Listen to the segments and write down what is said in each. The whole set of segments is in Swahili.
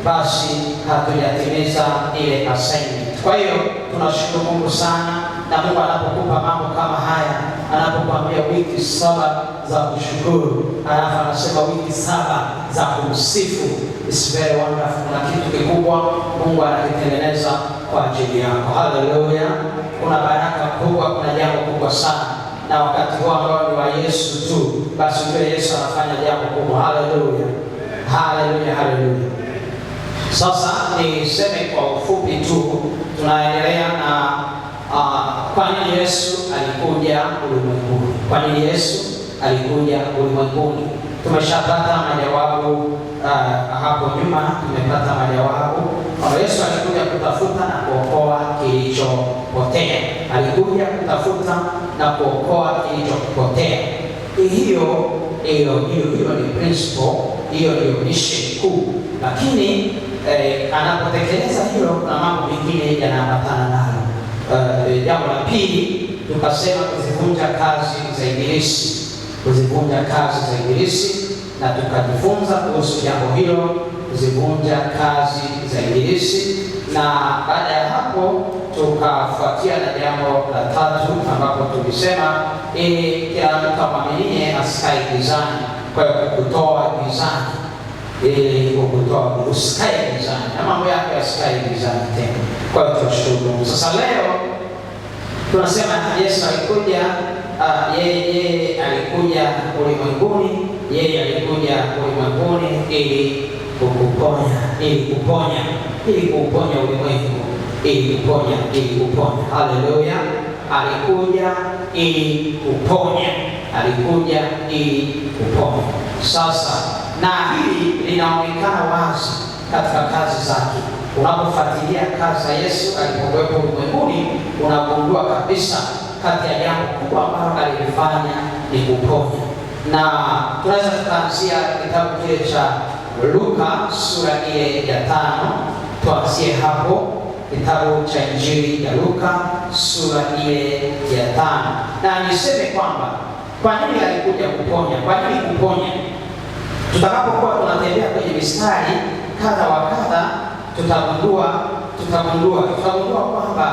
basi hatujatimiza ile assignment. Kwa hiyo tunashukuru Mungu sana, na Mungu anapokupa mambo kama haya, anapokuambia wiki 7 za kushukuru, alafu anasema wiki 7 za kumsifu, it's very wonderful. Na kitu kikubwa Mungu anakitengeneza kwa ajili yako. Haleluya! Kuna baraka kubwa, kuna jambo kubwa sana, na wakati huo ambao ni wa Yesu tu, basi ndio Yesu anafanya jambo kubwa. Haleluya, haleluya, haleluya. Sasa niseme kwa ufupi tu, tunaendelea na kwa nini Yesu alikuja ulimwenguni. Kwa nini Yesu alikuja ulimwenguni? Tumeshapata majawabu hapo nyuma, tumepata majawabu. Yesu alikuja kutafuta na kuokoa kilichopotea. Alikuja kutafuta na kuokoa kilichopotea. Hiyo ni principle, hiyo ndio mission kuu. Lakini anapotekeleza hilo na mambo mengine yanaambatana nalo. Jambo la pili tukasema kuzivunja kazi za ibilisi, kuzivunja kazi za ibilisi, na tukajifunza kuhusu jambo hilo, kuzivunja kazi za ibilisi. Na baada ya hapo tukafuatia na jambo la tatu, ambapo tulisema kila mtu amwaminie asikae gizani. Kwa hiyo kukutoa gizani, kukutoa usikae gizani, na mambo yako yasikae gizani tena. Kwa hiyo tunashukuru. Sasa leo tunasema Yesu alikuja, yeye alikuja ulimwenguni, yeye alikuja ulimwenguni ili kukuponya, ili kuponya ulimwengu, ili kuponya. Haleluya! Alikuja ili kuponya, alikuja ili kuponya. Sasa na hili linaonekana wazi katika kazi zake. Unapofuatilia kazi za Yesu alipokuwepo ulimwenguni, unagundua kabisa kati ya jambo kubwa ambalo alifanya ni kuponya. Na tunaweza tukaanzia kitabu kile cha Luka sura ile ya 5. Tuanzie hapo, kitabu cha Injili ya Luka sura ile ya 5. Na niseme kwamba kwa nini alikuja kuponya? Kwa nini kuponya? Tutakapokuwa tunatembea kwenye mistari kadha wa kadha, tutagundua kwamba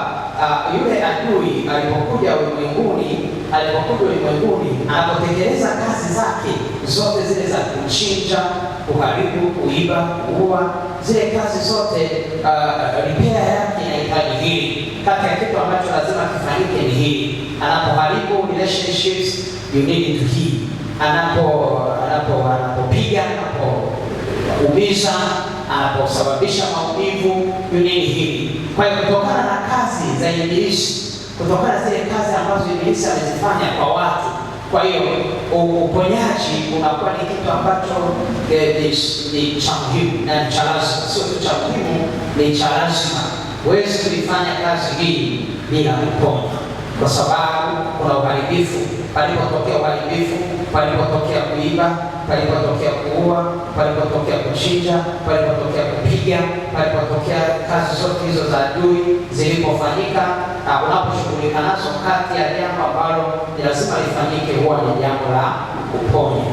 yule adui alipokuja ulimwenguni, anapotekeleza kazi zake zote zile za kuchinja, kuharibu, kuiba, kuua, zile kazi zote, repair yake inahitaji hili. Kati ya kitu ambacho lazima kifanyike ni hili. Anapoharibu relationships, you need to heal. Anapopiga, anapoumiza, anaposababisha maumivu, you need hili. Kwa hiyo kutokana na kazi za ibilisi, kutokana na zile kazi ambazo ibilisi amezifanya kwa watu, kwa hiyo uponyaji unakuwa ni kitu ambacho ni cha muhimu na cha lazima. Sio tu cha muhimu, ni cha lazima. Huwezi kulifanya kazi hii bila kuponya, kwa sababu kuna uharibifu. Palipotokea uharibifu, palipotokea kuiba, palipotokea kuua, palipotokea kuchinja, palipotokea kupiga, palipotokea kazi zote hizo za adui zilipofanyika, unaposhughulika nazo, kati ya jambo ambalo ni lazima lifanyike huwa ni jambo la kuponya.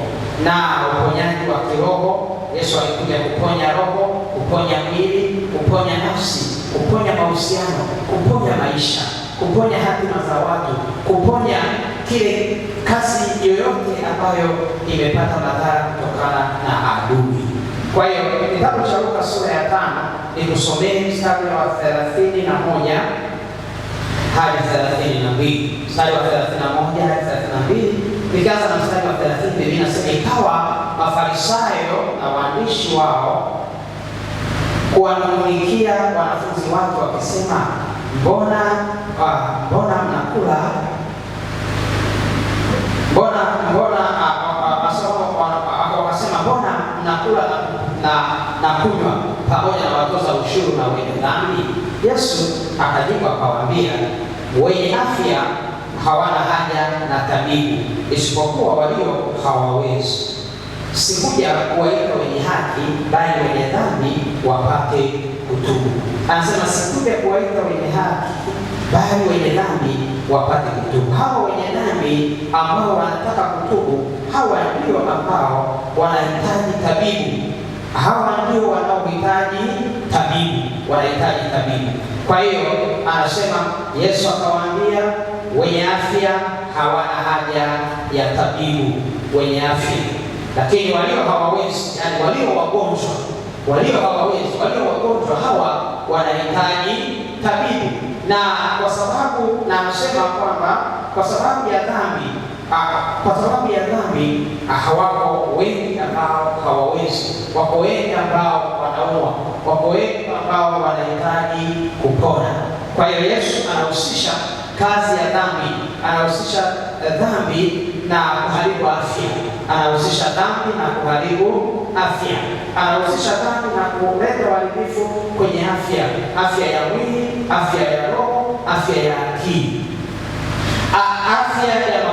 Na uponyaji wa kiroho, Yesu alikuja kuponya roho, kuponya mwili, kuponya nafsi, kuponya mahusiano, kuponya maisha, kuponya hatima za watu, kuponya kile kazi yoyote ambayo imepata madhara kutokana na adui. Kwa hiyo kitabu cha Luka sura ya 5 nikusomee mstari wa 31 hadi 32. Mstari wa 31 hadi 32. Nikianza na mstari wa 30, Biblia inasema ikawa Mafarisayo na waandishi wao kuwanung'unikia wanafunzi wake wakisema, mbona mnakula na kunywa pamoja na watoza ushuru na wenye dhambi? Yesu akajibu akawaambia, wenye afya hawana haja na tabibu, isipokuwa walio hawawezi. Sikuja kuwaita wenye haki, bali wenye dhambi wapate kutubu. Anasema sikuja kuwaita wenye haki, bali wenye dhambi wapate kutubu. Hawa wenye dhambi ambao wanataka kutubu, hawa ndio ambao wanahitaji tabibu. Hawa ndio wanaohitaji tabibu, wanahitaji tabibu. Kwa hiyo anasema Yesu akawaambia, wenye afya hawana haja ya tabibu wenye afya, lakini walio hawawezi, yani walio wagonjwa, walio wagonjwa hawa wanahitaji tabibu. Na kwa sababu, na anasema kwamba kwa sababu ya dhambi hawako wengi ambao hawawezi, wako wengi ambao wanaumwa, wako wengi ambao wanahitaji kupona. Kwa hiyo Yesu anahusisha kazi ya dhambi, anahusisha dhambi na kuharibu afya, anahusisha dhambi na kuharibu afya, anahusisha dhambi na kuleta uharibifu kwenye afya ya mwili, afya ya roho, afya ya akili, afya ya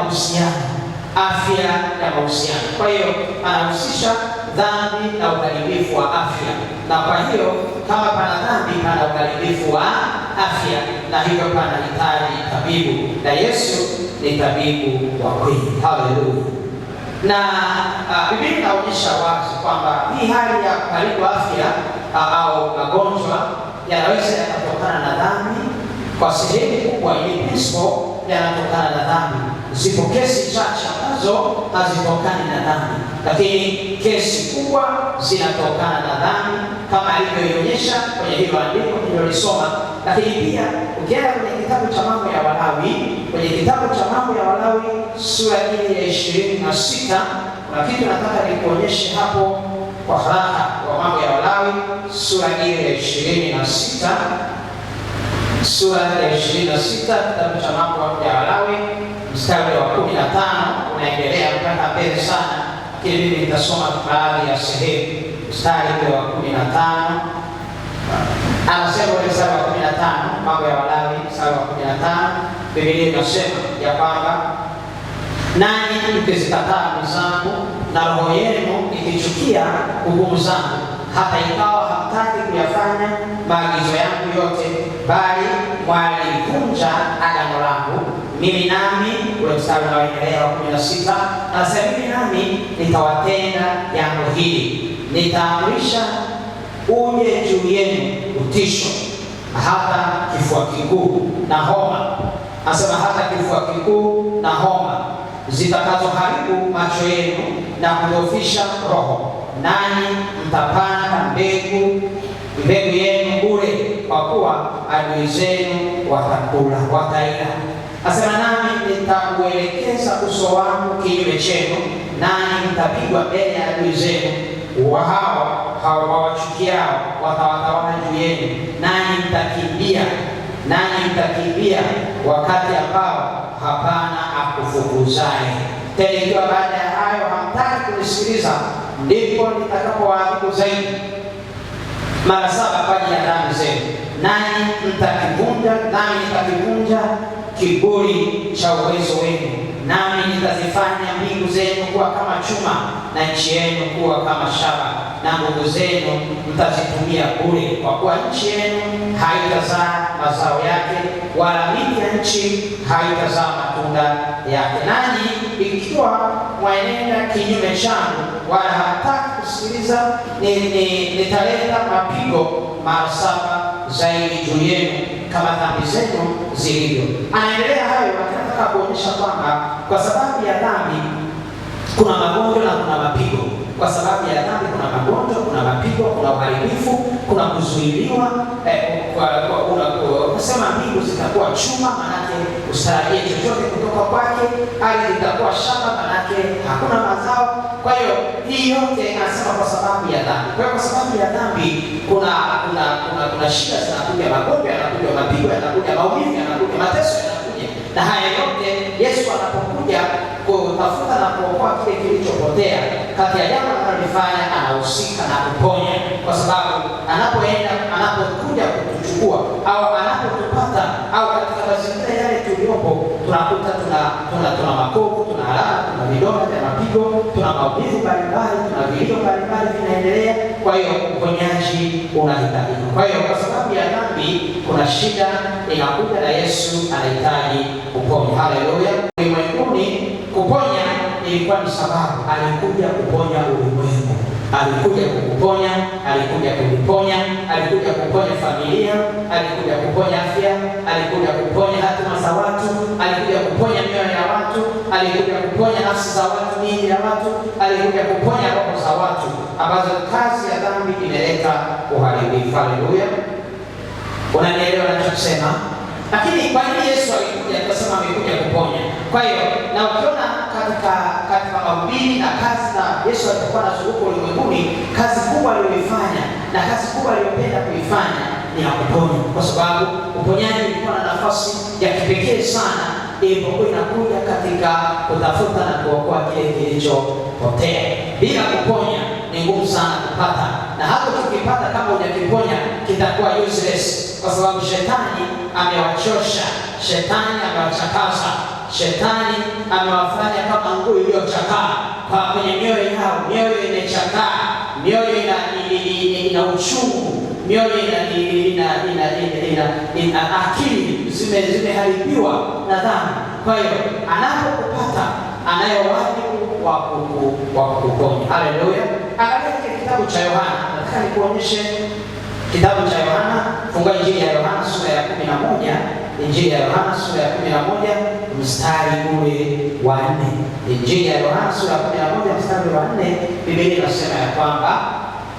mahusiano, Kwa hiyo anahusisha dhambi na uharibifu wa afya, na kwa hiyo kama pana dhambi pana uharibifu wa afya, na hivyo panahitaji tabibu, na Yesu ni tabibu wa kweli. Haleluya! Na Biblia inaonyesha wazi kwamba hii hali ya kuharibu afya au magonjwa yanaweza yakatokana na dhambi. Kwa sehemu kubwa ili principle yanatokana na dhambi. Zipo kesi chache ambazo hazitokani na dhambi, lakini kesi kubwa zinatokana na dhambi, kama alivyoionyesha kwenye hilo andiko nililolisoma. Lakini pia ukienda kwenye kitabu cha Mambo ya Walawi, kwenye kitabu cha Mambo ya Walawi sura ile ya 26, kuna kitu nataka nikuonyeshe hapo kwa haraka. Kwa Mambo ya Walawi sura ile ya 26, sura ya 26, kitabu cha Mambo ya Walawi mstari wa 15 unaendelea mpaka mbele sana, lakini mimi nitasoma baadhi ya sehemu. Mstari wa 15 anasema, mstari wa 15, Mambo ya Walawi mstari wa 15, Biblia inasema ya kwamba, nanyi mkizikataa amri zangu na roho yenu ikichukia hukumu zangu, hata ikawa hamtaki kuyafanya maagizo yangu yote, bali mwalivunja agano langu, mimi nami, ule mstari unaoendelea wa 16, anasema mimi nami nitawatenda jambo hili, nitaamrisha uje juu yenu utisho, hata kifua kikuu na homa. Anasema hata kifua kikuu na homa zitakazoharibu macho yenu na kudhoofisha roho, nanyi mtapanda mbegu yenu bure, kwa kuwa adui zenu wataila. Asema nami nitauelekeza uso wangu kinyume chenu, nanyi mtapigwa mbele ya adui zenu, hao wawachukiao watawatawala juu yenu, nanyi mtakimbia wakati ambao hapana akufukuzaye. Tena ikiwa baada ya hayo hamtaki kunisikiliza, ndipo nitakapowaadhibu zaidi mara 7 kwa ajili ya dhambi zenu, nanyi nitakivunja kiburi cha uwezo wenu, nami nitazifanya mbingu zenu kuwa kama chuma na nchi yenu kuwa kama shaba, na nguvu zenu mtazitumia bure, kwa kuwa nchi yenu haitazaa mazao yake, wala miti ya nchi haitazaa matunda yake. Nanyi ikiwa mwaenenda kinyume changu, wala hamtaki kusikiliza, nitaleta mapigo mara 7 zaidi juu yenu, kama dhambi zenu zilivyo. Anaendelea hayo, anataka kuonyesha kwamba kwa sababu ya dhambi kuna magonjwa na kuna mapigo. Kwa sababu ya dhambi kuna magonjwa, kuna mapigo, kuna uharibifu, kuna kuzuiliwa. Kusema mbingu zitakuwa chuma, manake ustarajie chochote kutoka kwake. Ardhi itakuwa shamba, manake hakuna mazao. Kwa hiyo hii yote anasema kwa sababu ya dhambi. Kwa hiyo kwa sababu ya dhambi kuna shida zinakuja, magonjwa yanakuja, mapigo yanakuja, maumivu yanakuja, mateso yanakuja. Na haya yote Yesu anapokuja kutafuta na kuokoa kile kilichopotea, kati ya jambo analofanya anahusika na kuponya, kwa sababu anapokuja kutuchukua au anapotupata au katika mazingira yale tuliyopo, tunakuta tuna makovu, tuna alama, tuna vidonda vya mapigo, tuna maumivu mbalimbali, tuna vilio mbalimbali vinaendelea. Kwa hiyo uponyaji unahitajika. Kwa hiyo kwa sababu ya dhambi kuna shida inakuja, na Yesu anahitaji kuponya. Haleluya! Ulimwenguni kuponya ilikuwa ni sababu, alikuja kuponya ulimwengu. Alikuja kukuponya, alikuja kuniponya, alikuja kuponya familia, alikuja kuponya afya, alikuja kuponya hatima za watu, alikuja kuponya mioyo ya watu, alikuja kuponya nafsi za watu, miili ya watu, alikuja kuponya roho za watu ambazo kazi ya dhambi imeleta uharibifu. Haleluya. Unanielewa ninachosema? Lakini kwa nini Yesu alikuja? Tukasema amekuja kuponya. Kwa hiyo na ukiona katika mahubiri na kazi za Yesu alipokuwa anazunguka ulimwenguni, kazi kubwa aliyoifanya na kazi kubwa aliyopenda kuifanya ni ya kuponya, kwa sababu uponyaji ulikuwa na nafasi ya kipekee sana ilipokuwa inakuja katika kutafuta na kuokoa kile kilichopotea. Bila kuponya ni ngumu sana kupata, na hata tukipata kama hujakiponya kitakuwa useless, kwa sababu shetani amewachosha, shetani amewachakaza, shetani amewafanya kama nguo iliyochakaa kwa kwenye mioyo yao. Mioyo imechakaa, mioyo ina uchungu, mioyo ina akili zimeharibiwa na dhambi. Kwa hiyo anapokupata anayo wajibu wa kukuponya. Haleluya. Angalia kitabu cha Yohana. Nataka nikuonyeshe kitabu cha Yohana. Fungua Injili ya Yohana sura ya 11. Injili ya Yohana sura ya 11 mstari ule wa 4. Injili ya Yohana sura ya 11 mstari wa 4, Biblia inasema ya kwamba,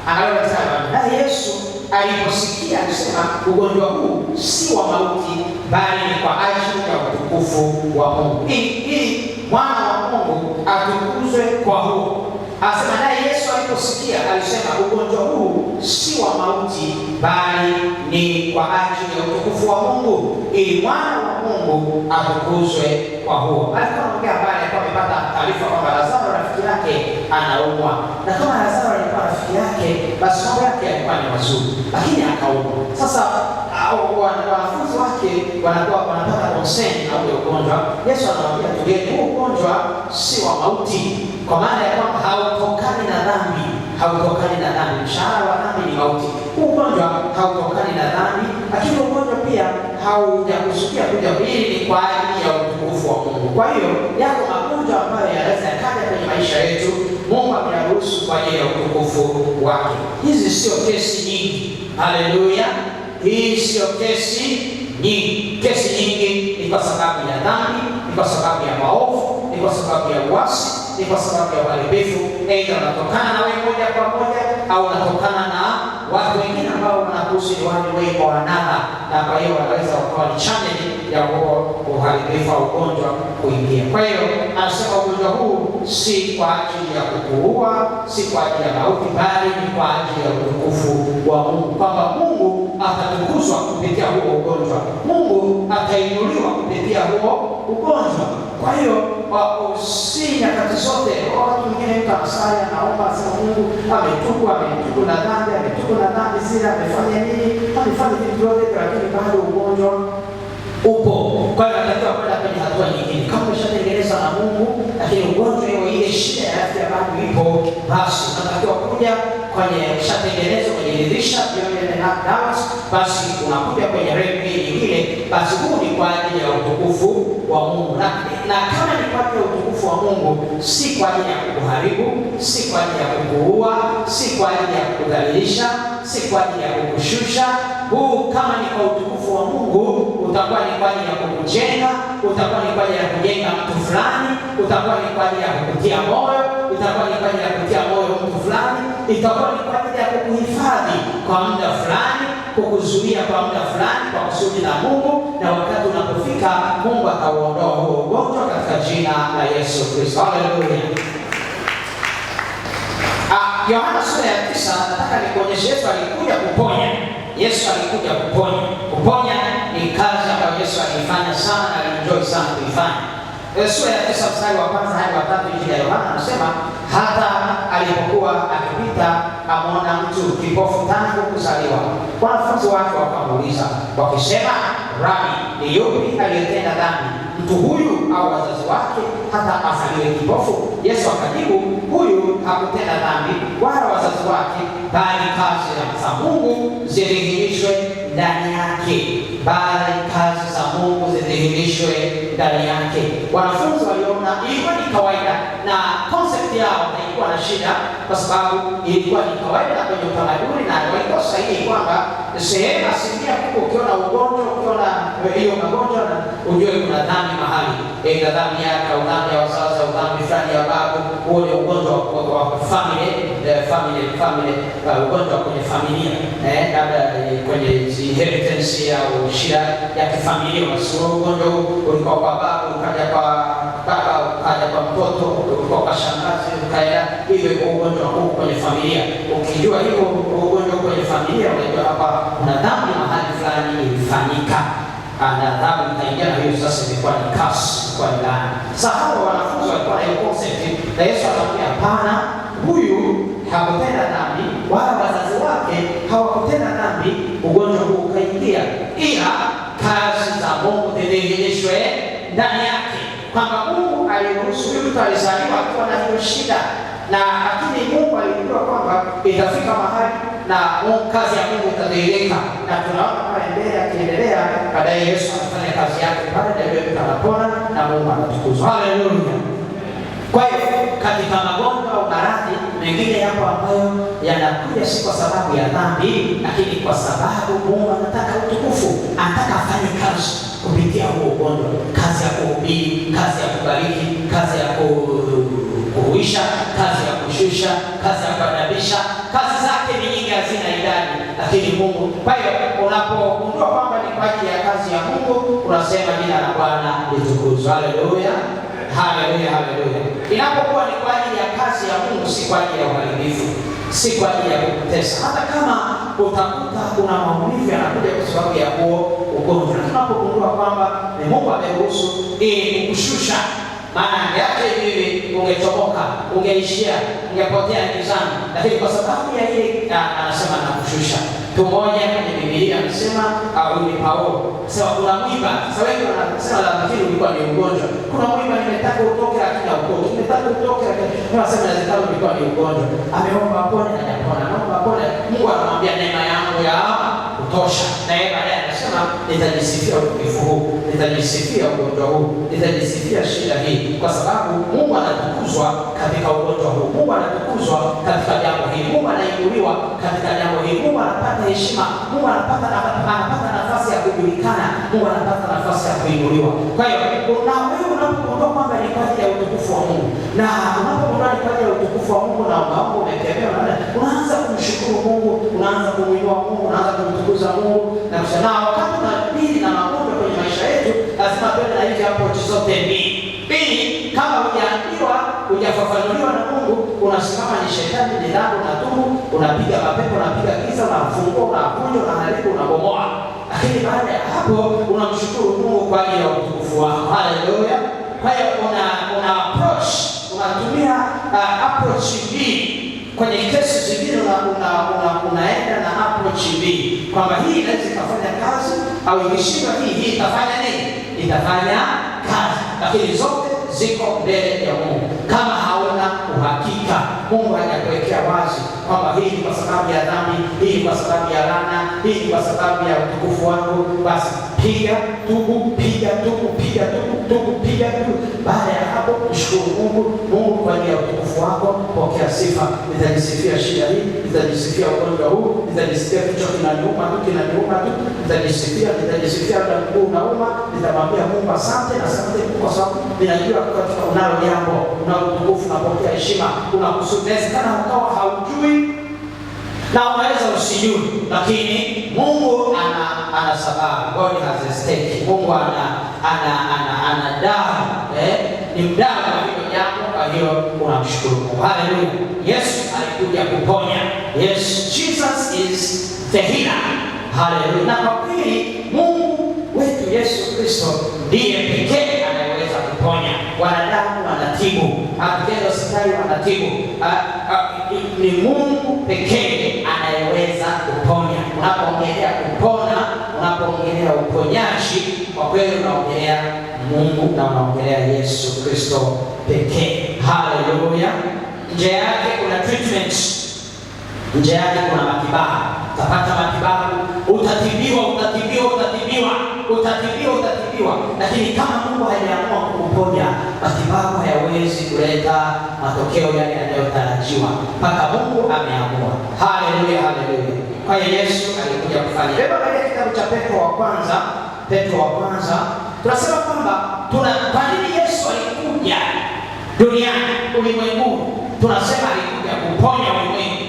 angalia mstari wa 4. Na Yesu aliposikia alisema, ugonjwa huu si wa mauti, bali ni kwa ajili ya utukufu wa Mungu, ili mwana wa Mungu atukuzwe kwa huo. Asema naye Yesu aliposikia alisema, ugonjwa huu si wa mauti, bali ni kwa ajili ya utukufu wa Mungu, ili mwana wa Mungu atukuzwe kwa huo. Alikuwa anaongea habari kwa amepata taarifa kwamba Lazaro rafiki yake anaumwa, na kama Lazaro alikuwa rafiki yake, basi mambo yake yalikuwa ni mazuri, lakini akaumwa. Sasa wanafunzi wake wanapata concern na ule ugonjwa. Yesu anawaambia, tulieni, huu ugonjwa si wa mauti, kwa maana ya kwamba hautokani na dhambi, hautokani na dhambi. Mshahara wa dhambi ni mauti. Huu ugonjwa hautokani na dhambi, lakini ugonjwa pia haujakusudia kuja ili ni kwa ajili ya utukufu wa Mungu. Kwa hiyo yako magonjwa ambayo yanaweza yakaja kwenye maisha yetu, Mungu ameyaruhusu kwa ajili ya utukufu wake. Hizi sio kesi nyingi. Haleluya. Hii sio kesi nyingi. Kesi nyingi ni kwa sababu ya dhambi, ni kwa sababu ya maovu, ni kwa sababu ya uasi, ni kwa sababu ya uharibifu. Aidha unatokana na wewe moja kwa moja, au unatokana na watu wengine ambao wanakuhusu ni wale wewe kwa wanana, na kwa hiyo wanaweza wakawa ni channel ya uharibifu au ugonjwa kuingia. Kwa hiyo anasema ugonjwa huu si kwa ajili ya kukuua, si kwa ajili ya mauti, bali ni kwa ajili ya utukufu wa Mungu, kwamba Mungu atatukuzwa kupitia huo ugonjwa, Mungu atainuliwa kupitia huo ugonjwa. Kwa hiyo si nyakati zote watu wengine mtu anasali anaomba asema Mungu ametubu na dhambi zile, amefanya nini, amefanya vitu vyote, lakini bado ugonjwa upo. Kwa hiyo anatakiwa kwenda kwenye hatua nyingine. Kama umeshatengenezwa na Mungu, lakini ugonjwa hiyo, ile shida ya afya bado ipo, basi unatakiwa kuja kwenye ushatengenezwa, kwenye dirisha basi unakuja kwenye rehema nyingine. Basi huu ni kwa ajili ya utukufu wa Mungu, na kama ni kwa ajili ya utukufu wa Mungu, si kwa ajili ya kukuharibu, si kwa ajili ya kukuua, si kwa ajili ya kukudhalilisha, si kwa ajili ya kukushusha. Huu kama ni kwa utukufu wa Mungu, utakuwa ni kwa ajili ya kukujenga, utakuwa ni kwa ajili ya kujenga mtu fulani, utakuwa ni kwa ajili ya kukutia moyo, utakuwa ni kwa ajili ya kutia moyo mtu fulani, itakuwa ni kwa ajili ya kukuhifadhi kwa muda fulani, kukuzuia kwa muda fulani kwa kusudi la Mungu, na wakati unapofika Mungu atauondoa huo ugonjwa katika jina la Yesu Kristo. Haleluya. Yohana sura ya 9, nataka nikuonyeshe Yesu alikuja kuponya. Yesu alikuja kuponya. Kuponya ni kazi ambayo Yesu alifanya sana na alienjoy sana kuifanya. Sura ya 9 mstari wa 1 hadi wa 3, Injili ya Yohana anasema, hata alipokuwa akipita ameona mtu kipofu tangu kuzaliwa. Wanafunzi wake wakamuuliza wakisema, Rabi, ni yupi aliyetenda dhambi, mtu huyu au wazazi wake, hata azaliwe kipofu? Yesu akajibu, huyu hakutenda dhambi wala wazazi wake, bali kazi za Mungu zidhihirishwe ndani yake, bali kazi za Mungu zidhihirishwe ndani yake. Wanafunzi waliona ilikuwa ni kawaida, na concept yao ilikuwa walikuwa na shida, kwa sababu ilikuwa ni kawaida kwenye utamaduni na walikuwa sahihi kwamba sehemu asilimia kubwa ukiona ugonjwa, ukiona hiyo magonjwa na ujue kuna dhambi mahali. Dhambi yake au dhambi ya wazazi au dhambi fulani ya babu, huo ni ugonjwa wa family, ugonjwa kwenye familia, labda kwenye inheritance au shida ya kifamilia. Sio ugonjwa ulikuwa kwa babu ukaja kwa baba ukaja kwa mtoto, ulikuwa kwa shangazi ukaenda, hivyo ugonjwa huu kwenye familia. Ukijua hivyo ugonjwa kwenye familia, unajua hapa kuna dhambi mahali fulani ilifanyika, na dhambi ikaingia, na hiyo sasa ilikuwa ni curse, kwa laana. Sasa hao wanafunzi walikuwa na hiyo concept, na Yesu akamwambia hapana, huyu hakutenda dhambi wala wazazi wake hawakutenda dhambi, ugonjwa huu ukaingia, ila kazi za Mungu zidhihirishwe ndani yake, kwamba Mungu aliruhusu huyu mtu alizaliwa akiwa na hiyo shida, na lakini Mungu alijua kwamba itafika mahali na kazi ya Mungu itadhihirika, na tunaona pale mbele akiendelea, baadaye Yesu anafanya kazi yake pale, ndio mtu anapona na Mungu anatukuzwa. Haleluya! Kwa hiyo katika magonjwa au maradhi mengine yapo ambayo yanakuja si kwa sababu ya dhambi, lakini kwa sababu Mungu anataka utukufu, anataka afanye kazi kupitia huo ugonjwa, kazi ya kuhubiri, kazi ya kubariki, kazi ya kuhuisha, kazi ya kushusha, kazi ya kuadabisha. Kazi zake ni nyingi, hazina idadi, lakini Mungu. Kwa hiyo unapogundua kwamba ni kwa ajili ya kazi ya Mungu, unasema jina la Bwana litukuzwe. Haleluya, haleluya, haleluya. Inapokuwa ni kwa ajili ya kazi ya Mungu, si kwa ajili ya uharibifu, si kwa ajili ya kukutesa. Hata kama utakuta kuna maumivu yanakuja kwa sababu ya huo ugonjwa, tunapogundua kwamba ni Mungu ameruhusu ili kukushusha, maana yake hivi ungetoboka, ungeishia, ungepotea gizani, lakini kwa sababu ya ile anasema nakushusha. Tumoja kwenye Biblia anasema ni Paulo, sema kuna mwiba. Sasa wengi wanasema lakini ulikuwa ni ugonjwa. Kuna mwiba nimetaka utoke, lakini hautoki. Nimetaka utoke, lakini wanasema lazima ulikuwa ni ugonjwa. Ameomba apone na hajapona. Ameomba apone, Mungu anamwambia neema yangu ya kutosha. Na yeye baadaye anasema nitajisifia utukufu huu, nitajisifia ugonjwa huu, nitajisifia shida hii, kwa sababu Mungu anatukuzwa katika ugonjwa huu. Mungu anatukuzwa katika jambo hili. Mungu anainuliwa katika jambo hili. Mungu anapata heshima. Mungu anapata nafasi ya kujulikana. Mungu anapata nafasi ya kuinuliwa. Kwa hiyo na wewe unapogundua kwamba ni kwa ajili ya utukufu wa Mungu, na unapogundua ni kwa ajili ya utukufu wa Mungu na unaomba umetegemea, unaanza kumshukuru Mungu, unaanza kumuinua Mungu, unaanza kumtukuza Mungu na kusema. Wakati tunadili na magonjwa kwenye maisha yetu, lazima tuende na hizi hapo zote mbili. Kama hujaambiwa, hujafafanuliwa na Mungu, unasimama ni shetani, ni dhambi, unatubu, unapiga mapepo, unapiga giza, unafungua, unavunja, unaharibu, unabomoa. Lakini baada ya hapo unamshukuru Mungu kwa ajili ya utukufu wako. Haleluya. Kwa hiyo unatumia approach mbili. Kwenye kesi zingine unaenda na approach mbili, kwamba hii inaweza kufanya kazi au ikishindwa hii itafanya nini? Itafanya kazi. Lakini zote ziko mbele ya Mungu. Kama hauna uhakika, Mungu hajakuwekea wazi kwamba hii ni kwa sababu ya dhambi, hii ni kwa sababu ya laana, hii ni kwa sababu ya utukufu wangu, basi piga tubu, piga tubu, piga tubu, piga tubu. Baada ya hapo mshukuru Mungu. Mungu kwa ajili ya utukufu wako, pokea sifa. Nitajisifia shida hii, nitajisifia ugonjwa huu, nitajisifia kichwa kinaniuma tu, nitajisifia na mguu unauma. Nitamwambia Mungu asante, na asante kwa sababu ninajua katika unalo jambo, unalo utukufu, unapokea heshima, unakusudezekana ukawa haujui na unaweza usijui, lakini Mungu ana sababu. God has a stake. Mungu ana dawa, ni mdawa wa hilo jambo. Kwa hiyo unamshukuru Mungu. Haleluya. Yesu alikuja kuponya. Yes, Jesus is the healer. Haleluya. Na kwa kweli Mungu wetu Yesu Kristo ndiye pekee anayeweza kuponya. Wanadamu wanatibu, akienda hospitali wanatibu. Ni Mungu pekee anayeweza kuponya. Unapoongelea kupona, unapoongelea uponyaji, kwa kweli unaongelea Mungu na unaongelea Yesu Kristo pekee. Haleluya. Nje yake kuna treatment, nje yake kuna matibabu. Utapata matibabu, utatibiwa. Lakini kama Mungu hajaamua kukuponya, matibabu hayawezi hayawezi kuleta matokeo yale yanayotarajiwa mpaka Mungu ameamua. Haleluya, haleluya. Kwa hiyo Yesu alikuja kufanya. Hebu angalia kitabu cha Petro wa kwanza. Tunasema kwamba kwa nini Yesu alikuja duniani, ulimwenguni? Tunasema alikuja kuponya ulimwengu.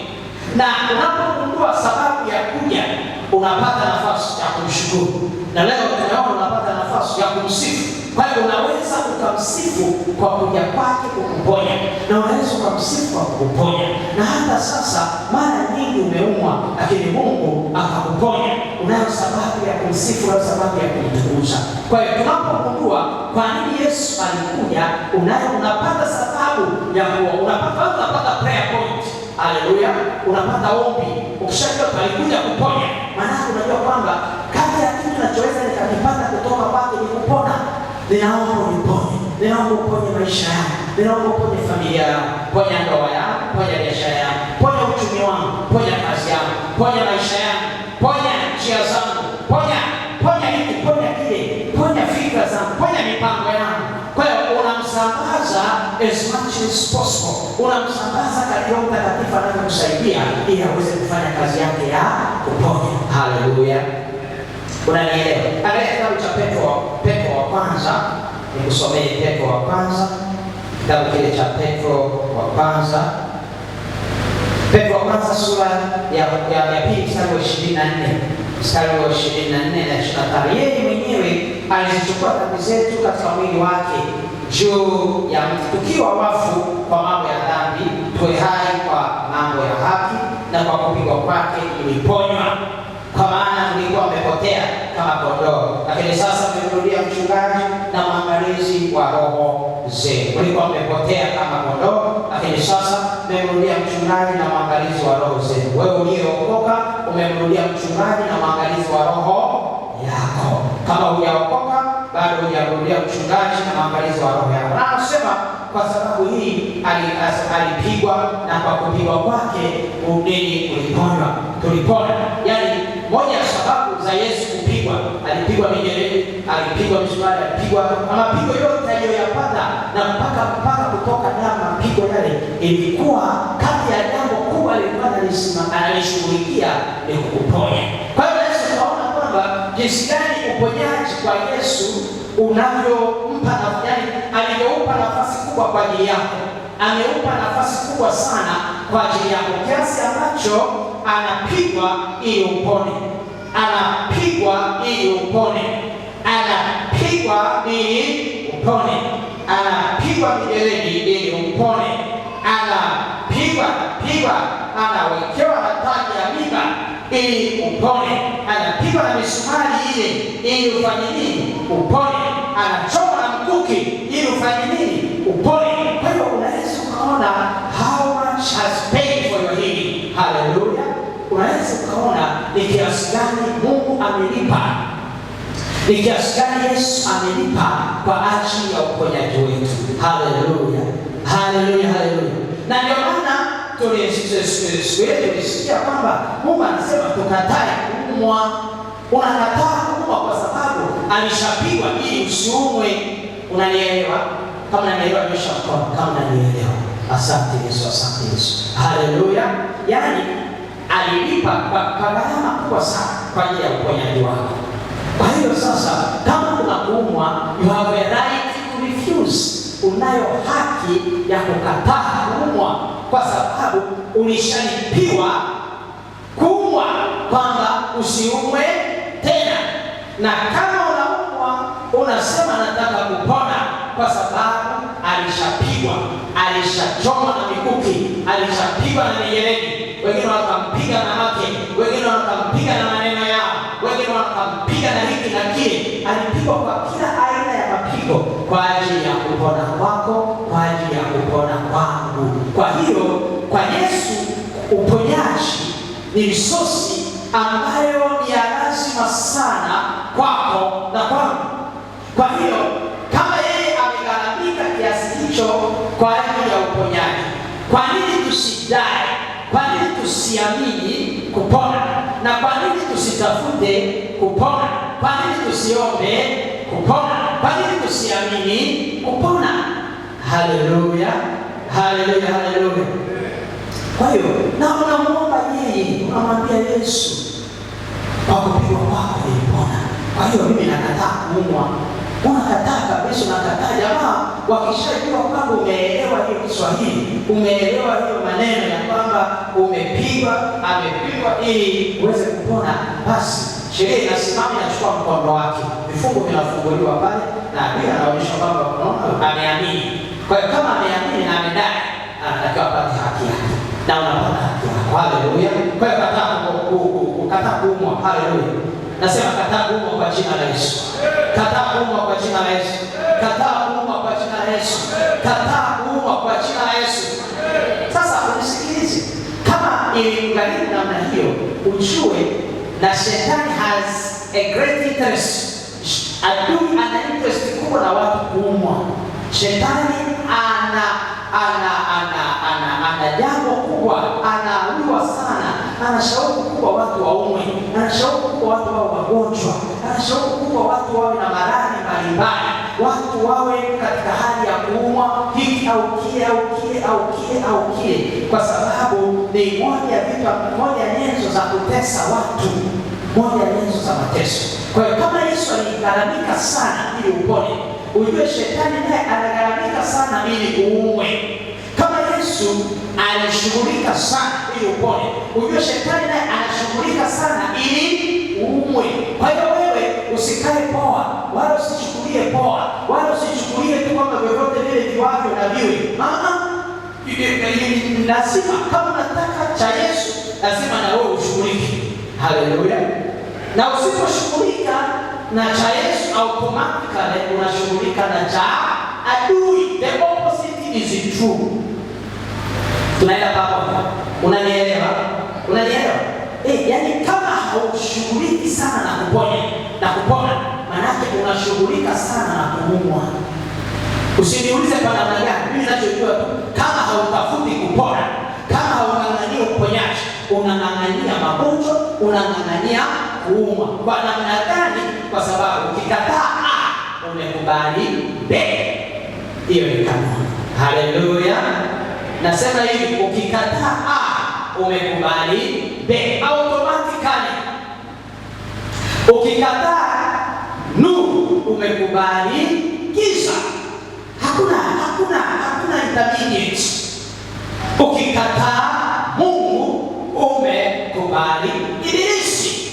Na unapogundua sababu ya kuja, unapata nafasi ya kumshukuru. Na leo tunaona unapata nafasi ya kumsifu. Kwa hiyo unaweza ukamsifu kwa kuja kwake kukuponya, na unaweza ukamsifu kwa kukuponya. Na hata sasa mara nyingi umeumwa, lakini Mungu akakuponya. Unayo sababu ya kumsifu, unayo sababu ya kumtukuza. Kwa hiyo tunapogundua kwa nini Yesu alikuja, unapata sababu ya unapata prayer point. Haleluya, unapata ombi. Ukishajua alikuja kuponya, maana unajua kwamba kati ya kitu ninachoweza nikakipata kutoka kwake ni kupona. Ninaomba uniponye, ninaomba uponye maisha yangu, ninaomba uponye familia yangu, ponya ndoa yangu, ponya biashara yangu, ponya uchumi wangu, ponya kazi yangu, ponya maisha yangu, ponya njia zangu, ponya hiki, ponya kile, ponya fikra zangu, ponya mipango yangu. Kwa hiyo unamsambaza as much as possible, unamsambaza kadri Roho Mtakatifu anavyomsaidia ili aweze kufanya kazi yake ya kuponya. Haleluya. Unanielewa? Angalia kitabu cha Petro wa kwanza. Nikusomee Petro wa kwanza. Kitabu kile cha Petro wa kwanza. Petro wa kwanza sura ya pili mstari wa 24. Mstari wa 24 na 25. Yeye mwenyewe alizichukua dhambi zetu katika mwili wake juu ya mti, tukiwa wafu kwa mambo ya dhambi, tuwe hai kwa mambo ya haki, na kwa kupigwa kwake tuliponywa. Kwa maana tulikuwa tumepotea kama kondoo, lakini sasa tumemrudia mchungaji na mwangalizi wa roho zetu. Tulikuwa tumepotea kama kondoo, lakini sasa tumemrudia mchungaji na mwangalizi wa roho zetu. Wewe uliyeokoka umemrudia mchungaji na mwangalizi wa roho yako. Kama hujaokoka bado hujamrudia mchungaji na mwangalizi wa roho yako. Na anasema kwa sababu hii alipigwa, na kwa kupigwa kwake tulipona. Yaani moja ya sababu za Yesu kupigwa, alipigwa mijeledi, alipigwa msumari, alipigwa mapigo yote aliyoyapata, na mpaka kutoka damu. Mapigo yale ilikuwa kati ya jambo kubwa alikuwa analishughulikia ni kukuponya. Kwa hiyo Yesu tunaona kwamba jinsi gani uponyaji kwa Yesu unavyompa alivyoupa nafasi kubwa kwa ajili yako. Ameupa nafasi kubwa sana kwa ajili yako, kiasi ambacho anapigwa ili upone. Anapigwa ili upone. Anapigwa ili upone. Anapigwa mijeledi ili upone. Anapigwa, anawekewa na taji ya miba ili upone. Anapigwa na misumari ile ili ufanye nini? Upone. Anachomwa na mkuki ili ufanye nini? Upone. Kwa hiyo unaweza ukaona how much has paid for your healing. Hallelujah. Unaweza ukaona ni kiasi gani Mungu amelipa, ni kiasi gani Yesu amelipa kwa ajili ya uponyaji wetu. Hallelujah. Hallelujah, hallelujah. Na ndio maana tulisikia kwamba Mungu anasema tukatae kuumwa. Unakataa kuumwa kwa sababu alishapigwa ili usiumwe. Unanielewa? Kama unanielewa nyosha mkono kama unanielewa. Asante Yesu, asante Yesu. Haleluya. Yaani alilipa kwa gharama kubwa sana kwa ajili ya uponyaji wako. Kwa hiyo sasa kama unakuumwa, you have a right to refuse. Unayo haki ya kukataa kuumwa kwa sababu ulishalipiwa kuumwa kwamba usiumwe tena. Na kama unaumwa unasema nataka kupona kwa sababu alishapigwa, alishachomwa na mikuki, alishapigwa na mijeledi. Wengine wakampiga na mate, wengine wakampiga na maneno yao, wengine wakampiga na hiki na kile. Alipigwa kwa kila aina ya mapigo kwa ajili ya kupona kwako, kwa ajili ya kupona kwangu. Kwa hiyo kwa Yesu uponyaji ni resource ambayo ni ya lazima sana kwako na kwangu. Kwa hiyo kama yeye amegharamika kiasi hicho kwa ajili ya uponyaji, kwa nini tusidai? Kwa nini tusiamini kupona? Na kwa nini tusitafute kupona? Kwa nini tusiombe kupona? Kwa nini tusiamini kupona? Haleluya, haleluya, haleluya. Kwa hiyo na unamuomba yeye, unamwambia Yesu, kwa kupigwa kwako nilipona. Kwa hiyo mimi nakataa kuumwa. Unakataa kabisa, unakataa. Jamaa wakishajua kwamba umeelewa hiyo Kiswahili, umeelewa hiyo maneno ya kwamba amepigwa ili uweze kupona, basi sheria inasimama, inachukua mkondo wake, vifungo vinafunguliwa pale, na adui anaonyesha kwamba unaona ameamini. Kwa hiyo kama ameamini na amedai, anatakiwa apate haki yake, na unapata haki yako. Haleluya. Kwa hiyo kataa kuumwa. Haleluya. Nasema kataa kuumwa kwa jina la Yesu. Kataa kuumwa kwa jina la Yesu. Kataa kuumwa kwa jina la Yesu. Kataa kuumwa kwa jina la Yesu. Sasa unisikilize. Kama iligharimu namna hiyo, ujue na shetani has a great interest. Adui ana interest kubwa na watu kuumwa. Shetani ana jambo kubwa, anaua sana, ana shauku kubwa watu waumwe, ana shauku kubwa watu wawe wagonjwa, ana shauku kubwa watu wawe na maradhi mbalimbali, watu wawe katika hali ya kuumwa hiki au kile, kwa sababu ni moja nyenzo za kutesa watu, moja nyenzo za mateso. Kwa hiyo kama Yesu aligharamika sana ili upone, ujue shetani naye anagharamika sana ili uumwe. Kama Yesu alishughulika sana ili upone, ujue shetani naye anashughulika sana ili uumwe. Kwa hiyo wewe usikae poa, wala usichukulie poa, wala usichukulie tu kwamba vyovyote vile viwavyo na viwe. Lazima kama unataka cha Yesu, lazima na wewe ushughulike. Haleluya. Na usiposhughulika na cha Yesu, automatically unashughulika na cha adui. The opposite is true. Tunaenda pamoja. Unanielewa? Yani kama haushughuliki sana na kupona, manake unashughulika sana na kuumwa. Usiniulize kwa namna gani, mimi ninachojua tu, kama hautafuti kupona, kama haung'ang'ania uponyaji, unang'ang'ania magonjwa, unang'ang'ania kuumwa. Kwa namna gani? Kwa sababu ukikataa A, umekubali B. Hiyo ni kanuni. Haleluya. Nasema hivi, ukikataa A, umekubali B automatically. Ukikataa nuru, umekubali giza. Hakuna intermediate. Ukikataa Mungu, umekubali ibilisi.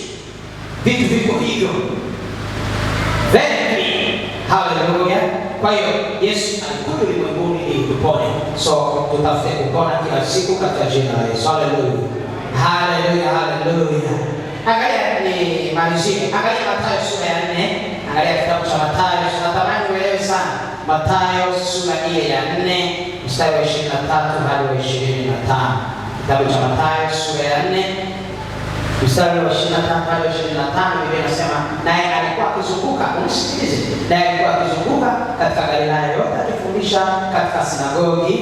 Vitu viko hivyo. Very. Haleluya. Kwa hiyo Yesu alikuja ulimwenguni ili tupone. So tutafute kupona kila siku katika jina la Yesu. Haleluya. Haleluya, haleluya. Angalia ni malizie. Angalia Mathayo sura ya 4. Angalia kitabu cha Mathayo. Natamani uelewe sana. Mathayo sura ile ya 4 mstari wa 23 hadi wa 25. Kitabu cha Mathayo sura ya 4 mstari wa 25 hadi wa 25, Biblia inasema naye alikuwa akizunguka, unisikilize, naye alikuwa akizunguka katika Galilaya yote akifundisha katika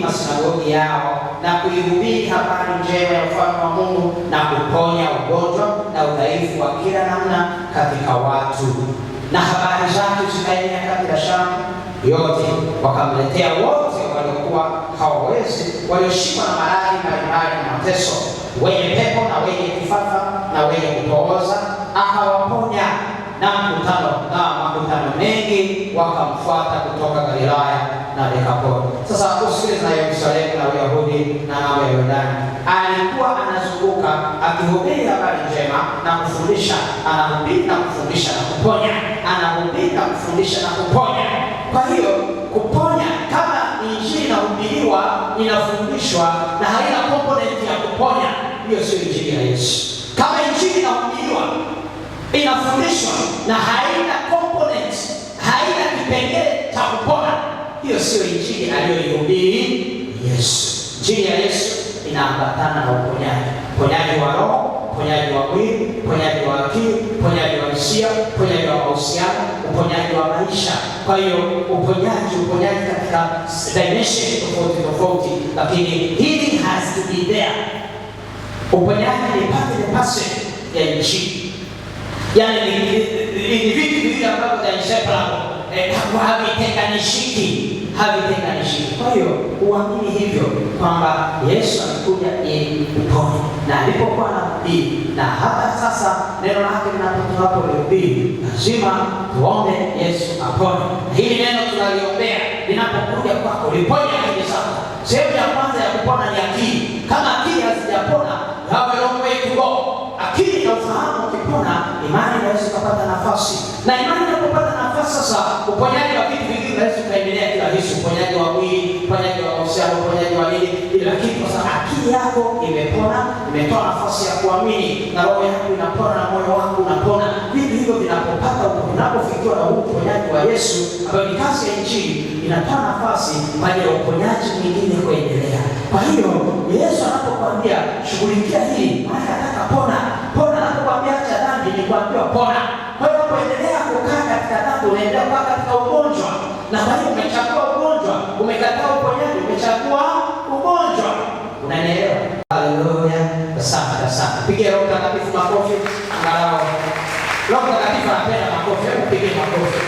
masinagogi yao na kuihubiri habari njema ya ufalme wa Mungu na kuponya ugonjwa na udhaifu wa kila namna katika watu. Na habari zake zikaenea katika Shamu yote, wakamletea wote waliokuwa hawawezi, walioshikwa na maradhi mbalimbali na mateso, wenye pepo na wenye kifafa na wenye kupooza, akawaponya. Na makutano mengi wakamfuata kutoka Galilaya na Dekapoli. Sasa usikilize na Yerusalemu na Uyahudi na ng'ambo ya Yordani. Alikuwa anazunguka akihubiri habari njema na kufundisha, anahubiri na kufundisha na kuponya, anahubiri na kufundisha na kuponya. Kwa hiyo kuponya, kama injili inahubiriwa, inafundishwa na haina component ya kuponya, hiyo sio injili ya Yesu. Kama injili inahubiriwa, inafundishwa na haina component, haina kipengele cha kupona, hiyo sio injili aliyoihubiri Yesu. Injili ya Yesu inaambatana na uponyaji. Uponyaji wa roho, uponyaji wa mwili, uponyaji wa akili, uponyaji wa hisia, uponyaji wa mahusiano, uponyaji wa maisha. Kwa hiyo uponyaji katika dimension tofauti, lakini healing has to be there. Uponyaji ni part of the person ya injili. Yani ni vitu vile ambavyo ni inseparable, havitenganishiki. havitenganishi. Kwa hiyo uamini hivyo kwamba Yesu alikuja ili kupone, na alipokuwa anahubiri, na hata sasa neno lake linapotoka kuhubiri, lazima tuombe Yesu apone. Hili neno tunaliombea linapokuja kwako, liponye akili zako. Sehemu ya kwanza ya kupona ni akili. Kama akili hazijapona, have a long way to go. Akili na ufahamu ukipona, imani inaweza kupata nafasi. Na imani inapopata nafasi, sasa uponyaji wa vitu vingine unaweza kuendelea kirahisi. Uponyaji wa mwili, uponyaji wa mahusiano, uponyaji wa nini. Lakini kwa sababu akili yako imepona, imetoa nafasi ya kuamini, na roho yako inapona na moyo wako unapona. Vitu hivyo vinapopata, unapofikiwa na uponyaji wa Yesu, ambayo ni kazi ya Injili, inatoa nafasi kwa ajili ya uponyaji mwingine kuendelea. Kwa hiyo Yesu anapokuambia shughulikia hili, maana anataka pona. Pona anapokuambia acha dhambi, ni kuambia pona. Kwa hiyo unapoendelea kukaa katika dhambi, unaendelea kukaa katika ugonjwa. Na kwa hiyo umechagua ugonjwa, umekataa uponyaji, umechagua ugonjwa. Unanielewa? Haleluya. Asante, asante. Pigia Roho Mtakatifu makofi. Angalau Roho Mtakatifu anapenda makofi. Hebu pigie makofi.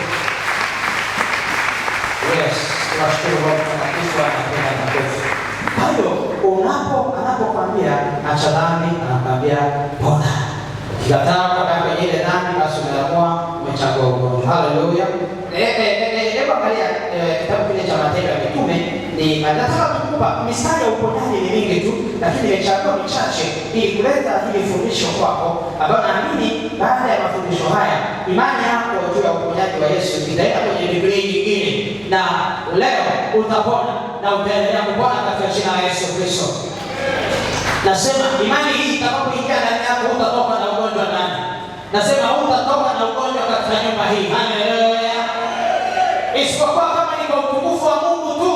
Yes, tunashukuru Roho Mtakatifu anapenda makofi. Kwa hiyo anapokuambia acha dhambi, anakuambia pona. Ukikataa kwenda kwenye ile dhambi, basi umeamua umechagua ugonjwa. Haleluya. Hebu angalia kitabu kile cha Matendo ya Mitume. Nataka kukupa mistari ya uponyaji ni mingi tu, lakini nimechagua michache ili kuleta hili fundisho kwako, ambayo naamini baada ya mafundisho haya imani yako juu ya uponyaji wa Yesu itaenda kwenye degree nyingine, na leo utapona na utaendelea kupona katika jina la Yesu Kristo. Nasema imani hii itakapoingia ndani yako, utatoka na ugonjwa ndani. Nasema utatoka na ugonjwa katika nyumba hii. Haleluya. Isipokuwa kama ni kwa utukufu wa Mungu tu